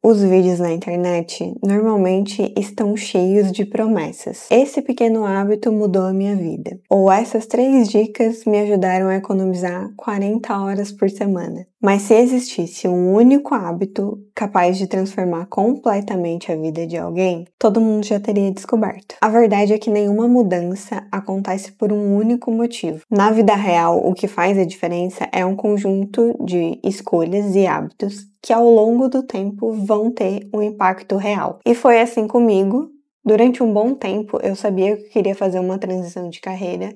Os vídeos na internet normalmente estão cheios de promessas. Esse pequeno hábito mudou a minha vida. Ou essas 3 dicas me ajudaram a economizar 40 horas por semana. Mas se existisse um único hábito capaz de transformar completamente a vida de alguém, todo mundo já teria descoberto. A verdade é que nenhuma mudança acontece por um único motivo. Na vida real, o que faz a diferença é um conjunto de escolhas e hábitos que ao longo do tempo vão ter um impacto real. E foi assim comigo. Durante um bom tempo eu sabia que eu queria fazer uma transição de carreira,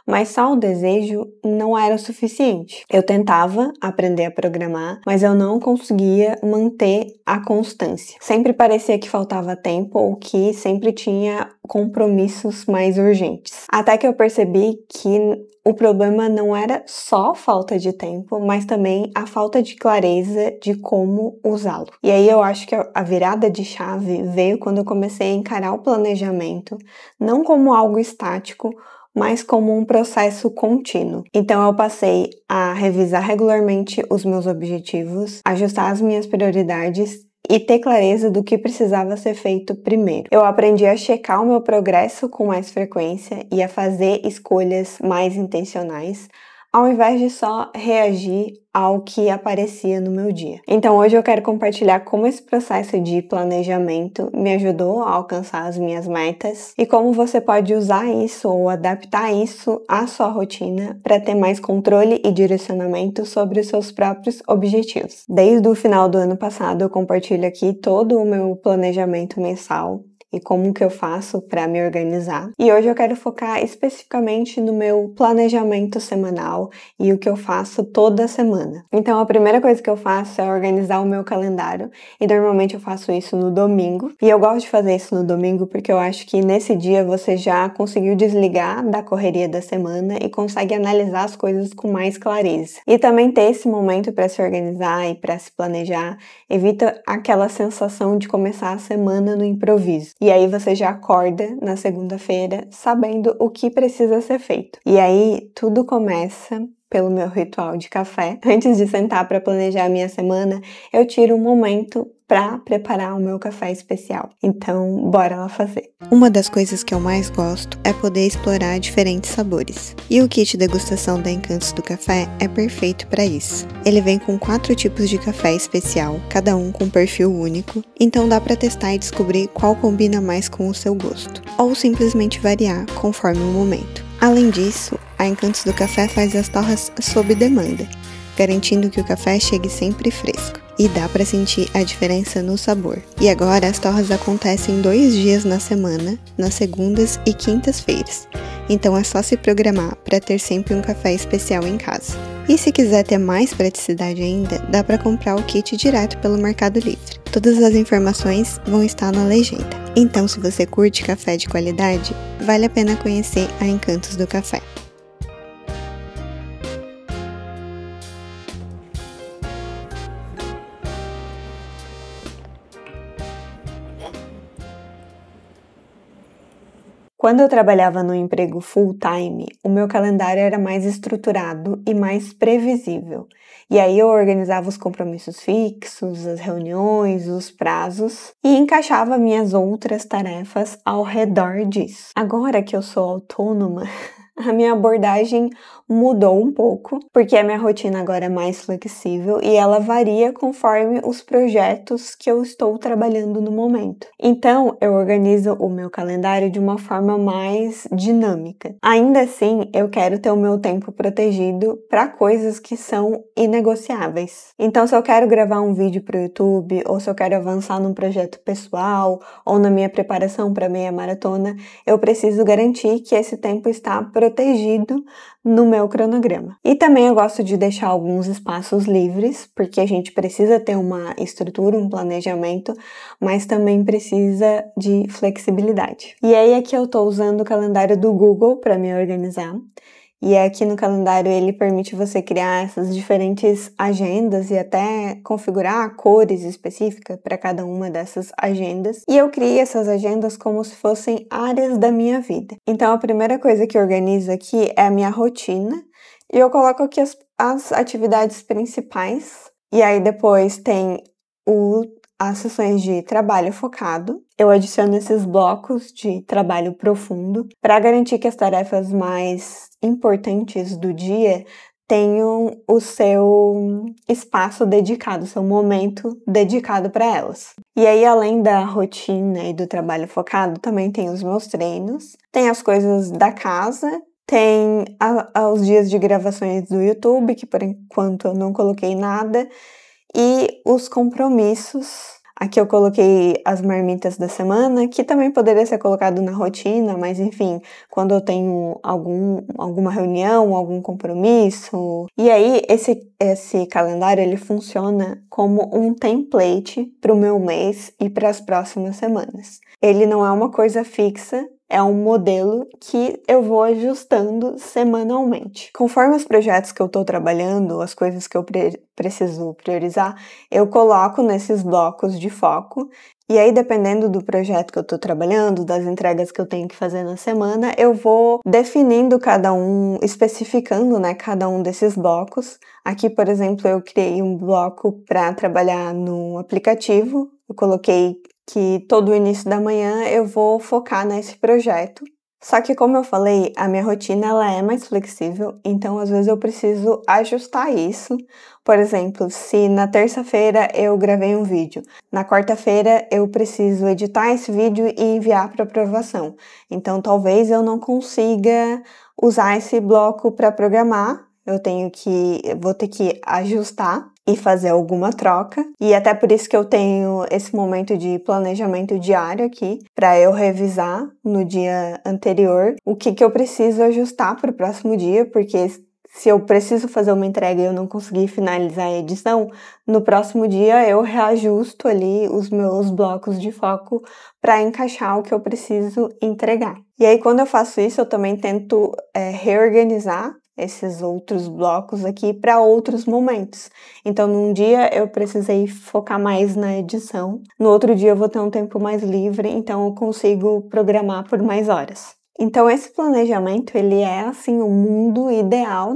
mas só o desejo não era o suficiente. Eu tentava aprender a programar, mas eu não conseguia manter a constância. Sempre parecia que faltava tempo ou que sempre tinha compromissos mais urgentes. Até que eu percebi que o problema não era só falta de tempo, mas também a falta de clareza de como usá-lo. E aí eu acho que a virada de chave veio quando eu comecei a encarar o planejamento não como algo estático, mas como um processo contínuo. Então eu passei a revisar regularmente os meus objetivos, ajustar as minhas prioridades e ter clareza do que precisava ser feito primeiro. Eu aprendi a checar o meu progresso com mais frequência e a fazer escolhas mais intencionais, ao invés de só reagir ao que aparecia no meu dia. Então hoje eu quero compartilhar como esse processo de planejamento me ajudou a alcançar as minhas metas e como você pode usar isso ou adaptar isso à sua rotina para ter mais controle e direcionamento sobre os seus próprios objetivos. Desde o final do ano passado eu compartilho aqui todo o meu planejamento mensal e como que eu faço para me organizar. E hoje eu quero focar especificamente no meu planejamento semanal e o que eu faço toda semana. Então a primeira coisa que eu faço é organizar o meu calendário e normalmente eu faço isso no domingo. E eu gosto de fazer isso no domingo porque eu acho que nesse dia você já conseguiu desligar da correria da semana e consegue analisar as coisas com mais clareza. E também ter esse momento para se organizar e para se planejar evita aquela sensação de começar a semana no improviso. E aí você já acorda na segunda-feira sabendo o que precisa ser feito. E aí tudo começa pelo meu ritual de café. Antes de sentar para planejar a minha semana, eu tiro um momento para preparar o meu café especial. Então, bora lá fazer. Uma das coisas que eu mais gosto é poder explorar diferentes sabores. E o kit degustação da Encantos do Café é perfeito para isso. Ele vem com 4 tipos de café especial, cada um com um perfil único, então dá para testar e descobrir qual combina mais com o seu gosto, ou simplesmente variar conforme o momento. Além disso, a Encantos do Café faz as torras sob demanda, garantindo que o café chegue sempre fresco. E dá para sentir a diferença no sabor. E agora as torras acontecem 2 dias na semana, nas segundas e quintas-feiras. Então é só se programar para ter sempre um café especial em casa. E se quiser ter mais praticidade ainda, dá para comprar o kit direto pelo Mercado Livre. Todas as informações vão estar na legenda. Então, se você curte café de qualidade, vale a pena conhecer a Encantos do Café. Quando eu trabalhava no emprego full-time, o meu calendário era mais estruturado e mais previsível. E aí eu organizava os compromissos fixos, as reuniões, os prazos e encaixava minhas outras tarefas ao redor disso. Agora que eu sou autônoma, a minha abordagem mudou um pouco, porque a minha rotina agora é mais flexível e ela varia conforme os projetos que eu estou trabalhando no momento. Então, eu organizo o meu calendário de uma forma mais dinâmica. Ainda assim, eu quero ter o meu tempo protegido para coisas que são inegociáveis. Então, se eu quero gravar um vídeo para o YouTube, ou se eu quero avançar num projeto pessoal, ou na minha preparação para a meia maratona, eu preciso garantir que esse tempo está protegido no meu cronograma. E também eu gosto de deixar alguns espaços livres, porque a gente precisa ter uma estrutura, um planejamento, mas também precisa de flexibilidade. E aí aqui eu estou usando o calendário do Google para me organizar. E aqui no calendário ele permite você criar essas diferentes agendas e até configurar cores específicas para cada uma dessas agendas. E eu criei essas agendas como se fossem áreas da minha vida. Então a primeira coisa que eu organizo aqui é a minha rotina. E eu coloco aqui as atividades principais. E aí depois tem as sessões de trabalho focado. Eu adiciono esses blocos de trabalho profundo para garantir que as tarefas mais importantes do dia tenham o seu espaço dedicado, seu momento dedicado para elas. E aí, além da rotina e do trabalho focado, também tem os meus treinos, tem as coisas da casa, tem os dias de gravações do YouTube, que por enquanto eu não coloquei nada, e os compromissos. Aqui eu coloquei as marmitas da semana, que também poderia ser colocado na rotina, mas enfim, quando eu tenho alguma reunião, algum compromisso. E aí, esse calendário, ele funciona como um template para o meu mês e para as próximas semanas. Ele não é uma coisa fixa, é um modelo que eu vou ajustando semanalmente. Conforme os projetos que eu estou trabalhando, as coisas que eu preciso priorizar, eu coloco nesses blocos de foco. E aí, dependendo do projeto que eu estou trabalhando, das entregas que eu tenho que fazer na semana, eu vou definindo cada um, especificando, cada um desses blocos. Aqui, por exemplo, eu criei um bloco para trabalhar no aplicativo. Eu coloquei que todo início da manhã eu vou focar nesse projeto. Só que, como eu falei, a minha rotina ela é mais flexível, então às vezes eu preciso ajustar isso. Por exemplo, se na terça-feira eu gravei um vídeo, na quarta-feira eu preciso editar esse vídeo e enviar para aprovação. Então talvez eu não consiga usar esse bloco para programar, vou ter que ajustar e fazer alguma troca. E até por isso que eu tenho esse momento de planejamento diário aqui, para eu revisar no dia anterior o que eu preciso ajustar para o próximo dia, porque se eu preciso fazer uma entrega e eu não conseguir finalizar a edição, no próximo dia eu reajusto ali os meus blocos de foco para encaixar o que eu preciso entregar. E aí, quando eu faço isso, eu também tento reorganizar esses outros blocos aqui para outros momentos. Então, num dia eu precisei focar mais na edição, no outro dia eu vou ter um tempo mais livre, então eu consigo programar por mais horas. Então, esse planejamento, ele é, assim, o mundo ideal,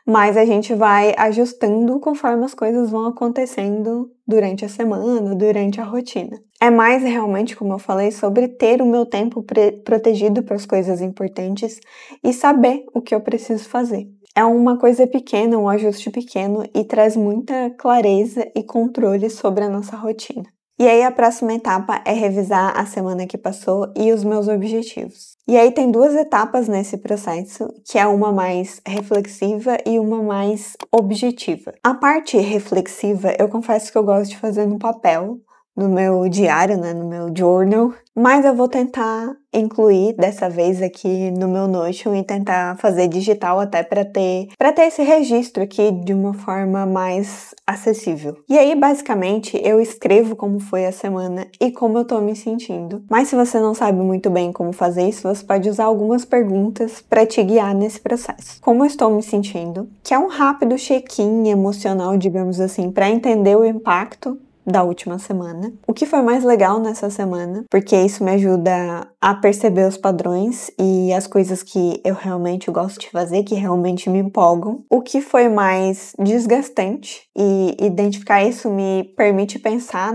Mas a gente vai ajustando conforme as coisas vão acontecendo durante a semana, durante a rotina. É mais realmente, como eu falei, sobre ter o meu tempo protegido para as coisas importantes e saber o que eu preciso fazer. É uma coisa pequena, um ajuste pequeno e traz muita clareza e controle sobre a nossa rotina. E aí a próxima etapa é revisar a semana que passou e os meus objetivos. E aí tem duas etapas nesse processo, que é uma mais reflexiva e uma mais objetiva. A parte reflexiva, eu confesso que eu gosto de fazer no papel, no meu diário, no meu journal, mas eu vou tentar incluir dessa vez aqui no meu Notion e tentar fazer digital até para ter esse registro aqui de uma forma mais acessível. E aí, basicamente, eu escrevo como foi a semana e como eu tô me sentindo. Mas se você não sabe muito bem como fazer isso, você pode usar algumas perguntas para te guiar nesse processo. Como eu estou me sentindo? Que é um rápido check-in emocional, digamos assim, para entender o impacto da última semana. O que foi mais legal nessa semana, porque isso me ajuda a perceber os padrões e as coisas que eu realmente gosto de fazer, que realmente me empolgam. O que foi mais desgastante e identificar isso me permite pensar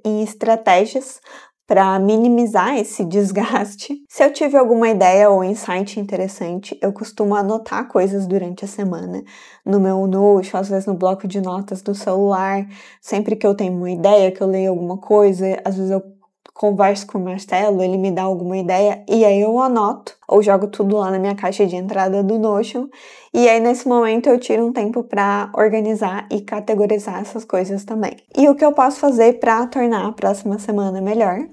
em estratégias para minimizar esse desgaste. Se eu tive alguma ideia ou insight interessante, eu costumo anotar coisas durante a semana no meu Notion, às vezes no bloco de notas do celular. Sempre que eu tenho uma ideia, que eu leio alguma coisa, às vezes eu converso com o Marcelo, ele me dá alguma ideia e aí eu anoto ou jogo tudo lá na minha caixa de entrada do Notion. E aí nesse momento eu tiro um tempo para organizar e categorizar essas coisas também. E o que eu posso fazer para tornar a próxima semana melhor?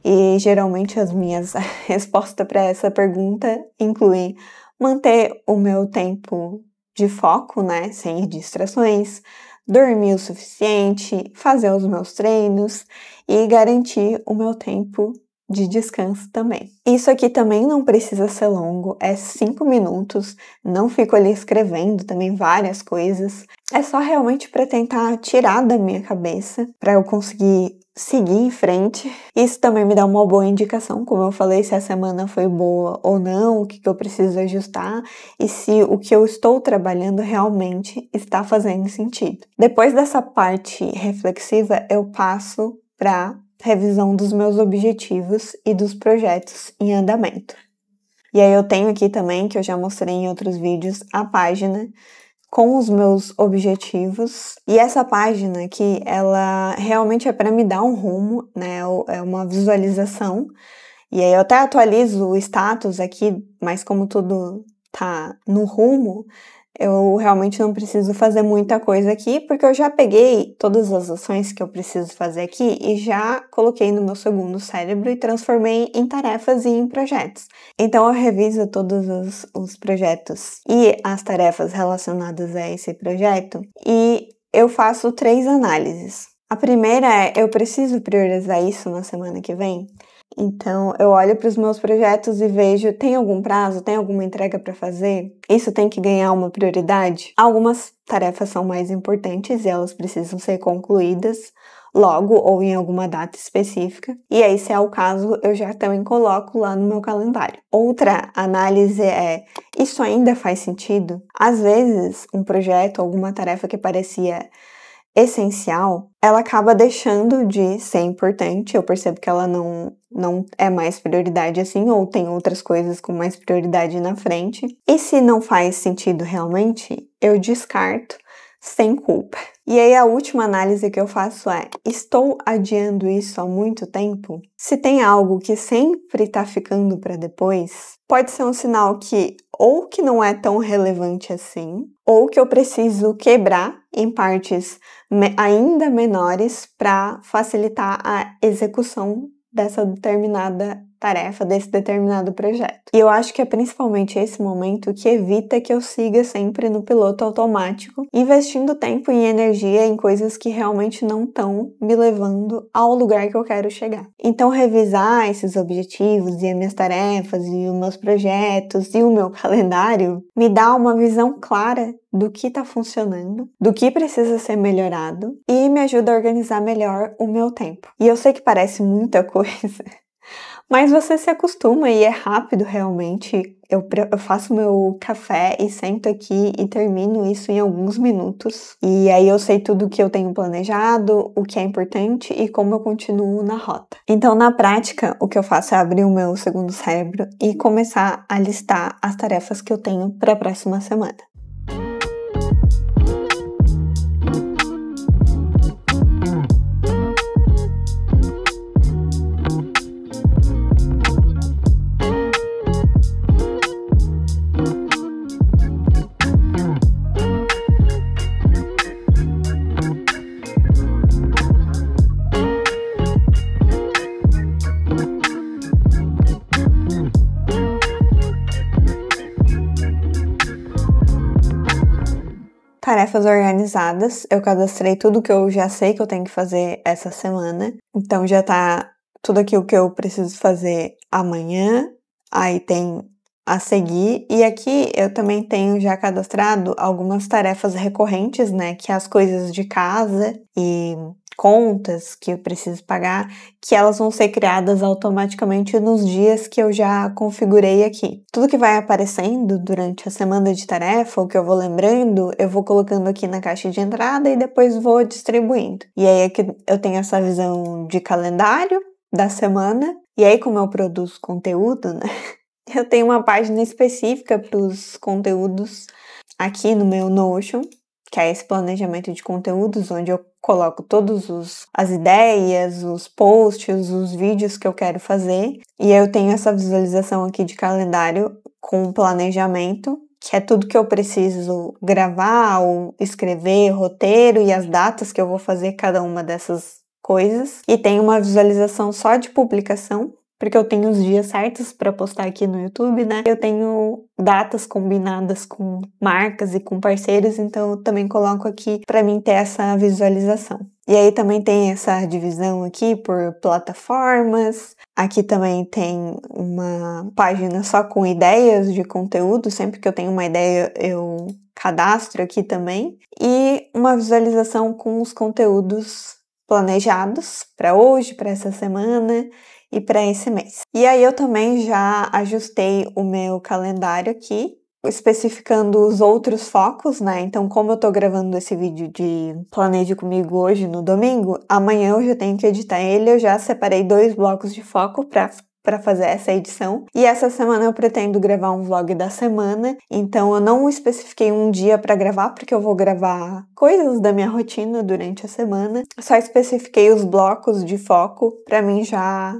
E geralmente as minhas respostas para essa pergunta incluem manter o meu tempo de foco, sem distrações, dormir o suficiente, fazer os meus treinos e garantir o meu tempo de descanso também. Isso aqui também não precisa ser longo, é 5 minutos, não fico ali escrevendo também várias coisas. É só realmente para tentar tirar da minha cabeça, para eu conseguir seguir em frente. Isso também me dá uma boa indicação, como eu falei, se a semana foi boa ou não, o que eu preciso ajustar e se o que eu estou trabalhando realmente está fazendo sentido. Depois dessa parte reflexiva, eu passo para revisão dos meus objetivos e dos projetos em andamento. E aí eu tenho aqui também, que eu já mostrei em outros vídeos, a página com os meus objetivos. E essa página aqui, ela realmente é para me dar um rumo, né? É uma visualização. E aí eu até atualizo o status aqui, mas como tudo tá no rumo, eu realmente não preciso fazer muita coisa aqui, porque eu já peguei todas as ações que eu preciso fazer aqui e já coloquei no meu segundo cérebro e transformei em tarefas e em projetos. Então eu reviso todos os projetos e as tarefas relacionadas a esse projeto e eu faço 3 análises. A primeira é, eu preciso priorizar isso na semana que vem? Então, eu olho para os meus projetos e vejo, tem algum prazo, tem alguma entrega para fazer? Isso tem que ganhar uma prioridade? Algumas tarefas são mais importantes e elas precisam ser concluídas logo ou em alguma data específica. E aí, se é o caso, eu já também coloco lá no meu calendário. Outra análise é, isso ainda faz sentido? Às vezes, um projeto, alguma tarefa que parecia essencial, ela acaba deixando de ser importante, eu percebo que ela não é mais prioridade assim, ou tem outras coisas com mais prioridade na frente. E se não faz sentido realmente, eu descarto sem culpa. E aí a última análise que eu faço é, estou adiando isso há muito tempo? Se tem algo que sempre tá ficando para depois, pode ser um sinal que ou que não é tão relevante assim, ou que eu preciso quebrar em partes ainda menores para facilitar a execução dessa determinada tarefa, desse determinado projeto. E eu acho que é principalmente esse momento que evita que eu siga sempre no piloto automático, investindo tempo e energia em coisas que realmente não estão me levando ao lugar que eu quero chegar. Então, revisar esses objetivos e as minhas tarefas e os meus projetos e o meu calendário me dá uma visão clara do que está funcionando, do que precisa ser melhorado e me ajuda a organizar melhor o meu tempo. E eu sei que parece muita coisa, mas você se acostuma e é rápido realmente. Eu faço meu café e sento aqui e termino isso em alguns minutos. E aí eu sei tudo o que eu tenho planejado, o que é importante e como eu continuo na rota. Então, na prática, o que eu faço é abrir o meu segundo cérebro e começar a listar as tarefas que eu tenho para a próxima semana. Tarefas organizadas, eu cadastrei tudo que eu já sei que eu tenho que fazer essa semana, então já tá tudo aquilo que eu preciso fazer amanhã, aí tem a seguir, e aqui eu também tenho já cadastrado algumas tarefas recorrentes, né, que é as coisas de casa e contas que eu preciso pagar, que elas vão ser criadas automaticamente nos dias que eu já configurei aqui. Tudo que vai aparecendo durante a semana de tarefa, o que eu vou lembrando, eu vou colocando aqui na caixa de entrada e depois vou distribuindo. E aí aqui eu tenho essa visão de calendário da semana, e aí como eu produzo conteúdo, né, eu tenho uma página específica para os conteúdos aqui no meu Notion, que é esse planejamento de conteúdos, onde eu coloco todas as ideias, os posts, os vídeos que eu quero fazer. E eu tenho essa visualização aqui de calendário com planejamento, que é tudo que eu preciso gravar ou escrever, roteiro e as datas que eu vou fazer cada uma dessas coisas. E tem uma visualização só de publicação, porque eu tenho os dias certos para postar aqui no YouTube, né? Eu tenho datas combinadas com marcas e com parceiros, então eu também coloco aqui para mim ter essa visualização. E aí também tem essa divisão aqui por plataformas. Aqui também tem uma página só com ideias de conteúdo. Sempre que eu tenho uma ideia, eu cadastro aqui também. E uma visualização com os conteúdos planejados para hoje, para essa semana e para esse mês. E aí eu também já ajustei o meu calendário aqui, especificando os outros focos, né? Então, como eu tô gravando esse vídeo de Planeje Comigo hoje no domingo, amanhã eu já tenho que editar ele, eu já separei 2 blocos de foco para fazer essa edição. E essa semana eu pretendo gravar um vlog da semana, então eu não especifiquei um dia para gravar, porque eu vou gravar coisas da minha rotina durante a semana. Só especifiquei os blocos de foco para mim já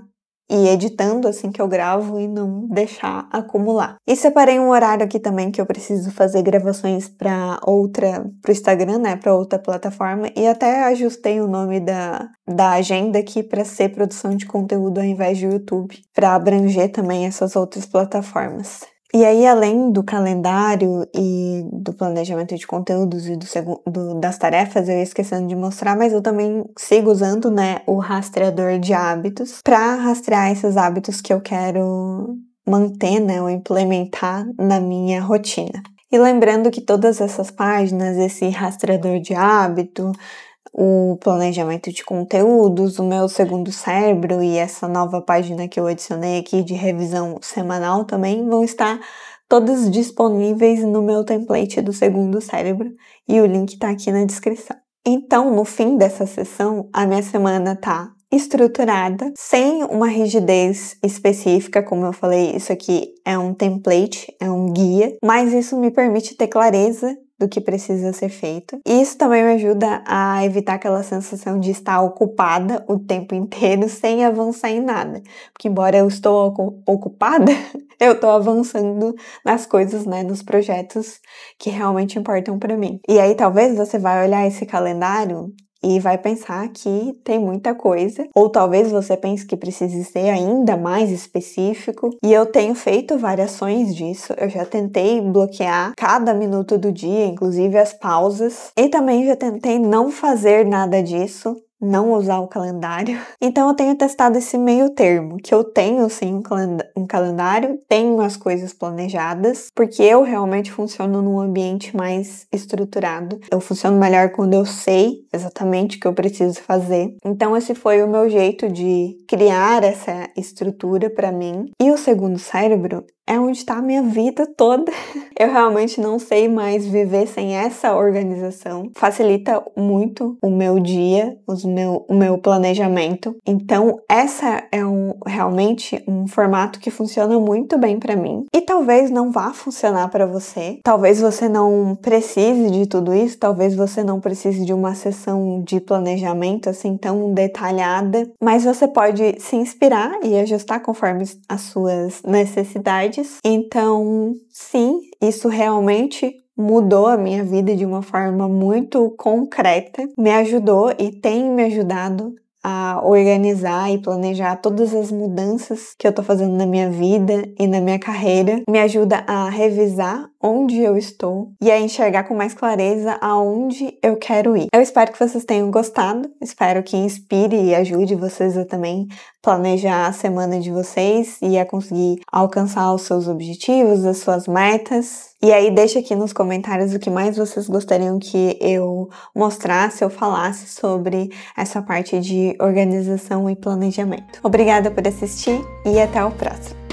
ir editando assim que eu gravo e não deixar acumular. E separei um horário aqui também que eu preciso fazer gravações pro Instagram, né, para outra plataforma, e até ajustei o nome da agenda aqui para ser produção de conteúdo ao invés de YouTube, para abranger também essas outras plataformas. E aí, além do calendário e do planejamento de conteúdos e das tarefas, eu ia esquecendo de mostrar, mas eu também sigo usando, né, o rastreador de hábitos para rastrear esses hábitos que eu quero manter, né, ou implementar na minha rotina. E lembrando que todas essas páginas, esse rastreador de hábito, o planejamento de conteúdos, o meu segundo cérebro e essa nova página que eu adicionei aqui de revisão semanal também vão estar todas disponíveis no meu template do segundo cérebro e o link tá aqui na descrição. Então, no fim dessa sessão, a minha semana tá estruturada, sem uma rigidez específica, como eu falei, isso aqui é um template, é um guia, mas isso me permite ter clareza do que precisa ser feito. E isso também me ajuda a evitar aquela sensação de estar ocupada o tempo inteiro sem avançar em nada. Porque embora eu estou ocupada, eu estou avançando nas coisas, né, nos projetos que realmente importam para mim. E aí talvez você vai olhar esse calendário e vai pensar que tem muita coisa, ou talvez você pense que precise ser ainda mais específico, e eu tenho feito variações disso. Eu já tentei bloquear cada minuto do dia, inclusive as pausas, e também já tentei não fazer nada disso, não usar o calendário. Então eu tenho testado esse meio termo, que eu tenho sim um calendário, tenho as coisas planejadas, porque eu realmente funciono num ambiente mais estruturado. Eu funciono melhor quando eu sei exatamente o que eu preciso fazer. Então esse foi o meu jeito de criar essa estrutura para mim. E o segundo cérebro é onde está a minha vida toda. Eu realmente não sei mais viver sem essa organização. Facilita muito o meu dia, o meu planejamento. Então, essa é realmente um formato que funciona muito bem para mim. E talvez não vá funcionar para você. Talvez você não precise de tudo isso. Talvez você não precise de uma sessão de planejamento assim tão detalhada. Mas você pode se inspirar e ajustar conforme as suas necessidades. Então, sim, isso realmente mudou a minha vida de uma forma muito concreta, me ajudou e tem me ajudado a organizar e planejar todas as mudanças que eu tô fazendo na minha vida e na minha carreira, me ajuda a revisar onde eu estou e a enxergar com mais clareza aonde eu quero ir. Eu espero que vocês tenham gostado, espero que inspire e ajude vocês a também planejar a semana de vocês e a conseguir alcançar os seus objetivos, as suas metas. E aí deixa aqui nos comentários o que mais vocês gostariam que eu mostrasse ou falasse sobre essa parte de organização e planejamento. Obrigada por assistir e até o próximo!